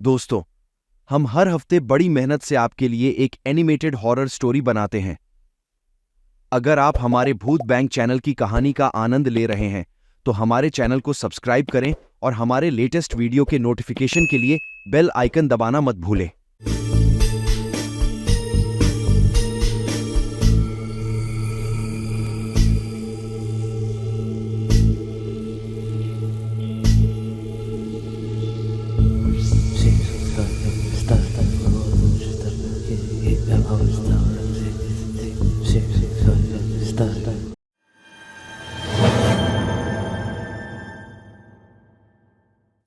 दोस्तों, हम हर हफ्ते बड़ी मेहनत से आपके लिए एक एनिमेटेड हॉरर स्टोरी बनाते हैं। अगर आप हमारे भूत बैंक चैनल की कहानी का आनंद ले रहे हैं तो हमारे चैनल को सब्सक्राइब करें और हमारे लेटेस्ट वीडियो के नोटिफिकेशन के लिए बेल आइकन दबाना मत भूलें।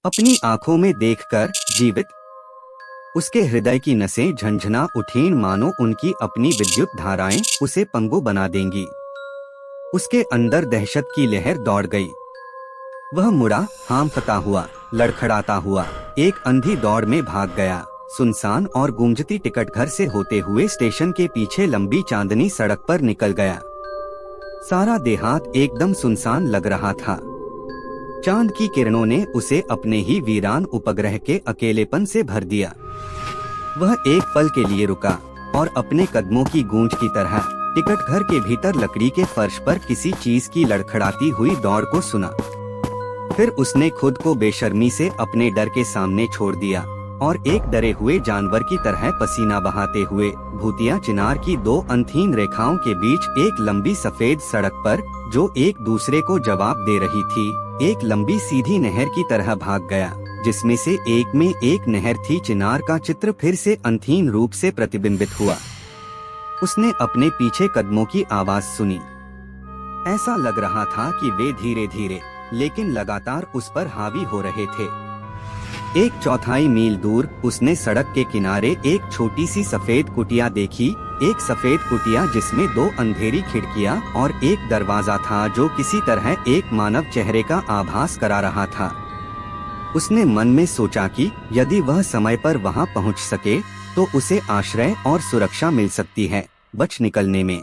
अपनी आंखों में देखकर जीवित उसके हृदय की नसें झंझना उठीं, मानो उनकी अपनी विद्युत धाराएं उसे पंगु बना देंगी। उसके अंदर दहशत की लहर दौड़ गई। वह मुड़ा, हांफता हुआ, लड़खड़ाता हुआ एक अंधी दौड़ में भाग गया। सुनसान और गूंजती टिकट घर से होते हुए स्टेशन के पीछे लंबी चांदनी सड़क पर निकल गया। सारा देहात एकदम सुनसान लग रहा था। चांद की किरणों ने उसे अपने ही वीरान उपग्रह के अकेलेपन से भर दिया। वह एक पल के लिए रुका और अपने कदमों की गूंज की तरह टिकट घर के भीतर लकड़ी के फर्श पर किसी चीज की लड़खड़ाती हुई दौड़ को सुना। फिर उसने खुद को बेशर्मी से अपने डर के सामने छोड़ दिया और एक डरे हुए जानवर की तरह पसीना बहाते हुए भूतिया चिनार की दो अंतहीन रेखाओं के बीच एक लंबी सफेद सड़क पर, जो एक दूसरे को जवाब दे रही थी, एक लंबी सीधी नहर की तरह भाग गया, जिसमें से एक में एक नहर थी। चिनार का चित्र फिर से अंतहीन रूप से प्रतिबिंबित हुआ। उसने अपने पीछे कदमों की आवाज सुनी। ऐसा लग रहा था कि वे धीरे धीरे लेकिन लगातार उस पर हावी हो रहे थे। एक चौथाई मील दूर उसने सड़क के किनारे एक छोटी सी सफेद कुटिया देखी। एक सफेद कुटिया जिसमें दो अंधेरी खिड़कियां और एक दरवाजा था, जो किसी तरह एक मानव चेहरे का आभास करा रहा था। उसने मन में सोचा कि यदि वह समय पर वहां पहुंच सके तो उसे आश्रय और सुरक्षा मिल सकती है। बच निकलने में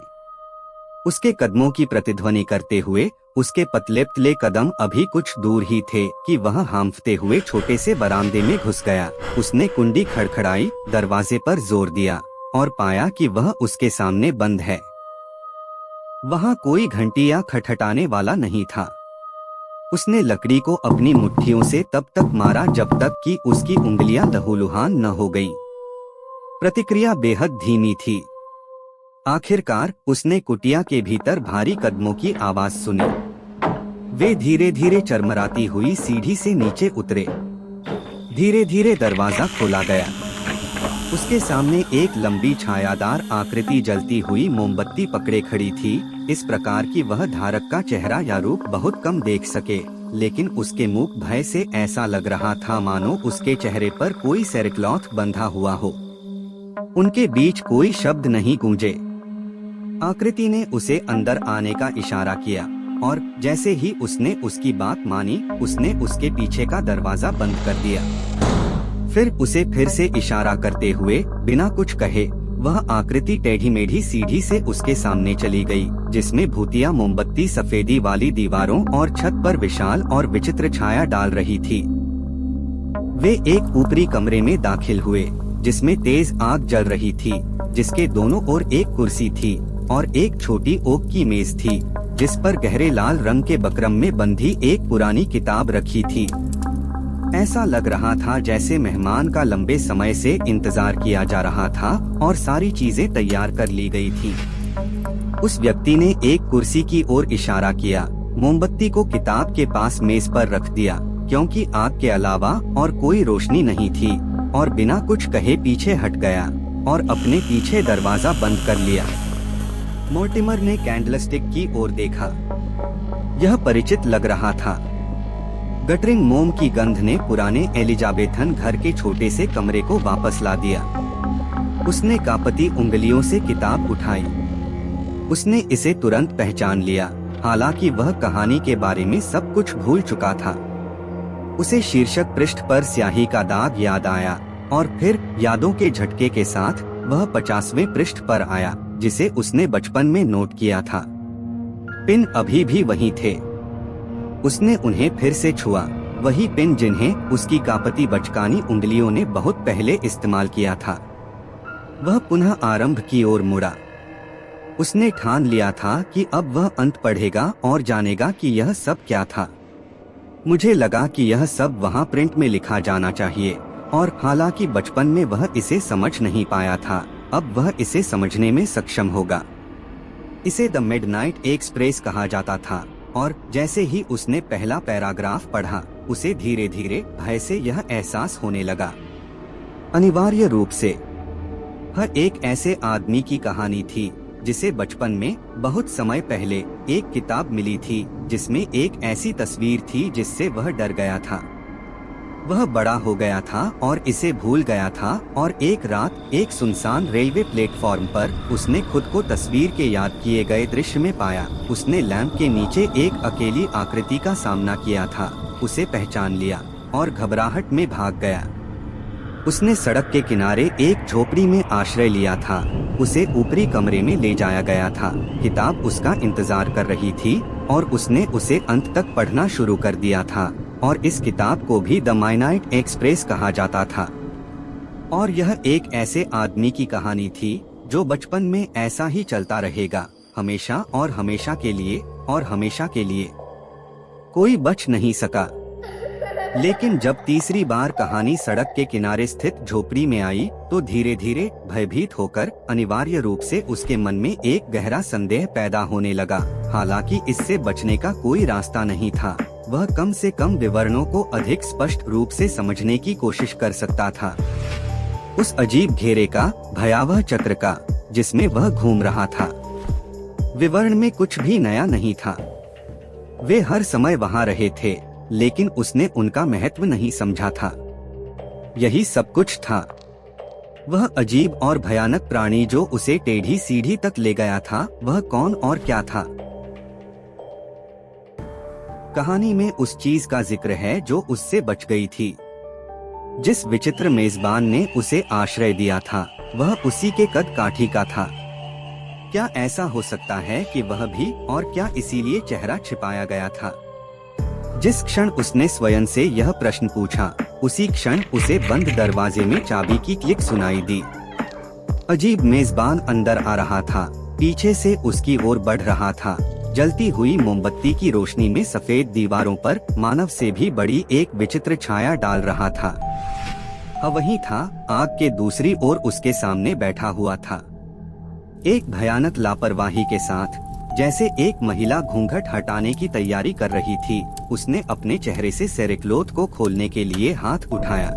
उसके कदमों की प्रतिध्वनि करते हुए उसके पतले पतले कदम अभी कुछ दूर ही थे कि वह हांफते हुए छोटे से बरामदे में घुस गया। उसने कुंडी खड़खड़ाई, दरवाजे पर जोर दिया और पाया कि वह उसके सामने बंद है। वहां कोई घंटी या खटखटाने वाला नहीं था। उसने लकड़ी को अपनी मुट्ठियों से तब तक मारा जब तक कि उसकी उंगलियां लहूलुहान न हो गईं। प्रतिक्रिया बेहद धीमी थी। आखिरकार उसने कुटिया के भीतर भारी कदमों की आवाज सुनी। वे धीरे धीरे चरमराती हुई सीढ़ी से नीचे उतरे। धीरे धीरे दरवाजा खोला गया। उसके सामने एक लंबी छायादार आकृति जलती हुई मोमबत्ती पकड़े खड़ी थी, इस प्रकार कि वह धारक का चेहरा या रूप बहुत कम देख सके, लेकिन उसके मुख भय से ऐसा लग रहा था मानो उसके चेहरे पर कोई सेरक्लॉथ बंधा हुआ हो। उनके बीच कोई शब्द नहीं गूंजे। आकृति ने उसे अंदर आने का इशारा किया और जैसे ही उसने उसकी बात मानी, उसने उसके पीछे का दरवाजा बंद कर दिया। फिर उसे फिर से इशारा करते हुए बिना कुछ कहे वह आकृति टेढ़ी मेढ़ी सीढ़ी से उसके सामने चली गई, जिसमें भूतिया मोमबत्ती सफेदी वाली दीवारों और छत पर विशाल और विचित्र छाया डाल रही थी। वे एक ऊपरी कमरे में दाखिल हुए, जिसमें तेज आग जल रही थी, जिसके दोनों ओर एक कुर्सी थी और एक छोटी ओक की मेज थी, जिस पर गहरे लाल रंग के बकरम में बंधी एक पुरानी किताब रखी थी। ऐसा लग रहा था जैसे मेहमान का लंबे समय से इंतजार किया जा रहा था और सारी चीजें तैयार कर ली गई थी। उस व्यक्ति ने एक कुर्सी की ओर इशारा किया, मोमबत्ती को किताब के पास मेज पर रख दिया, क्योंकि आग के अलावा और कोई रोशनी नहीं थी, और बिना कुछ कहे पीछे हट गया और अपने पीछे दरवाजा बंद कर लिया। मोर्टिमर ने कैंडलस्टिक की ओर देखा। यह परिचित लग रहा था। गटरिंग मोम की गंध ने पुराने एलिजाबेथन घर के छोटे से कमरे को वापस ला दिया। उसने कांपती उंगलियों से किताब उठाई। उसने इसे तुरंत पहचान लिया, हालांकि वह कहानी के बारे में सब कुछ भूल चुका था। उसे शीर्षक पृष्ठ पर स्याही का दाग याद आया और फिर यादों के झटके के साथ वह 50वें पृष्ठ पर आया, जिसे उसने बचपन में नोट किया था। पिन अभी भी वहीं थे। उसने उन्हें फिर से छुआ। वही पेन जिन्हें उसकी कापती बचकानी उंगलियों ने बहुत पहले इस्तेमाल किया था। वह पुनः आरंभ की ओर मुड़ा। उसने ठान लिया था कि अब वह अंत पढ़ेगा और जानेगा कि यह सब क्या था। मुझे लगा कि यह सब वहाँ प्रिंट में लिखा जाना चाहिए, और हालांकि बचपन में वह इसे समझ नहीं पाया था, अब वह इसे समझने में सक्षम होगा। इसे द मिडनाइट एक्सप्रेस कहा जाता था, और जैसे ही उसने पहला पैराग्राफ पढ़ा, उसे धीरे धीरे भय से यह एहसास होने लगा। अनिवार्य रूप से यह एक ऐसे आदमी की कहानी थी जिसे बचपन में बहुत समय पहले एक किताब मिली थी जिसमें एक ऐसी तस्वीर थी जिससे वह डर गया था। वह बड़ा हो गया था और इसे भूल गया था, और एक रात एक सुनसान रेलवे प्लेटफॉर्म पर उसने खुद को तस्वीर के याद किए गए दृश्य में पाया। उसने लैंप के नीचे एक अकेली आकृति का सामना किया था, उसे पहचान लिया और घबराहट में भाग गया। उसने सड़क के किनारे एक झोपड़ी में आश्रय लिया था। उसे ऊपरी कमरे में ले जाया गया था। किताब उसका इंतजार कर रही थी और उसने उसे अंत तक पढ़ना शुरू कर दिया था, और इस किताब को भी द मिडनाइट एक्सप्रेस कहा जाता था। और यह एक ऐसे आदमी की कहानी थी जो बचपन में ऐसा ही चलता रहेगा, हमेशा और हमेशा के लिए और हमेशा के लिए। कोई बच नहीं सका। लेकिन जब तीसरी बार कहानी सड़क के किनारे स्थित झोपड़ी में आई, तो धीरे धीरे भयभीत होकर अनिवार्य रूप से उसके मन में एक गहरा संदेह पैदा होने लगा। हालांकि इससे बचने का कोई रास्ता नहीं था, वह कम से कम विवरणों को अधिक स्पष्ट रूप से समझने की कोशिश कर सकता था। उस अजीब घेरे का, भयावह चक्र का, जिसमें वह घूम रहा था। विवरण में कुछ भी नया नहीं था। वे हर समय वहां रहे थे, लेकिन उसने उनका महत्व नहीं समझा था। यही सब कुछ था। वह अजीब और भयानक प्राणी जो उसे टेढ़ी सीढ़ी तक ले गया था, वह कौन और क्या था? कहानी में उस चीज का जिक्र है जो उससे बच गई थी। जिस विचित्र मेजबान ने उसे आश्रय दिया था, वह उसी के कद काठी का था। क्या ऐसा हो सकता है कि वह भी, और क्या इसीलिए चेहरा छिपाया गया था? जिस क्षण उसने स्वयं से यह प्रश्न पूछा, उसी क्षण उसे बंद दरवाजे में चाबी की क्लिक सुनाई दी। अजीब मेजबान अंदर आ रहा था, पीछे से उसकी ओर बढ़ रहा था। जलती हुई मोमबत्ती की रोशनी में सफेद दीवारों पर मानव से भी बड़ी एक विचित्र छाया डाल रहा था। वही था, आग के दूसरी ओर उसके सामने बैठा हुआ था, एक भयानक लापरवाही के साथ, जैसे एक महिला घूंघट हटाने की तैयारी कर रही थी। उसने अपने चेहरे से सेरेक्लोथ को खोलने के लिए हाथ उठाया।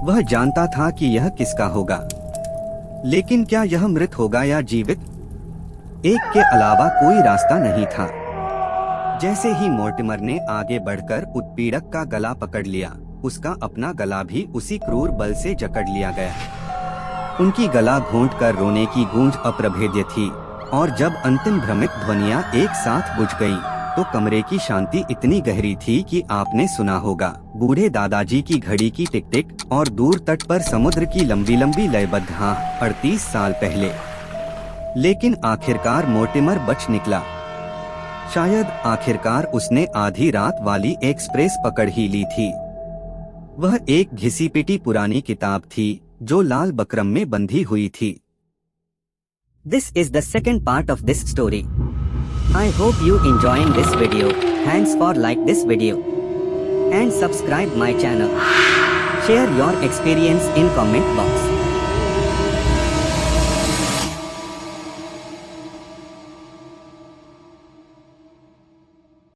वह जानता था कि यह किसका होगा, लेकिन क्या यह मृत होगा या जीवित? एक के अलावा कोई रास्ता नहीं था। जैसे ही मोर्टिमर ने आगे बढ़कर उत्पीड़क का गला पकड़ लिया, उसका अपना गला भी उसी क्रूर बल से जकड़ लिया गया। उनकी गला घोंटकर रोने की गूंज अप्रभेद्य थी, और जब अंतिम भ्रमित ध्वनियां एक साथ बुझ गईं, तो कमरे की शांति इतनी गहरी थी कि आपने सुना होगा बूढ़े दादाजी की घड़ी की टिक टिक, और दूर तट पर समुद्र की लंबी लंबी लयबद्ध हाँ 38 साल पहले। लेकिन आखिरकार मोर्टिमर बच निकला। शायद आखिरकार उसने आधी रात वाली एक्सप्रेस पकड़ ही ली थी। वह एक घिसी पिटी पुरानी किताब थी जो लाल बकरम में बंधी हुई थी। This is the second part of this story. I hope you enjoying this video. Thanks for like this video and subscribe my channel. Share your experience in comment box.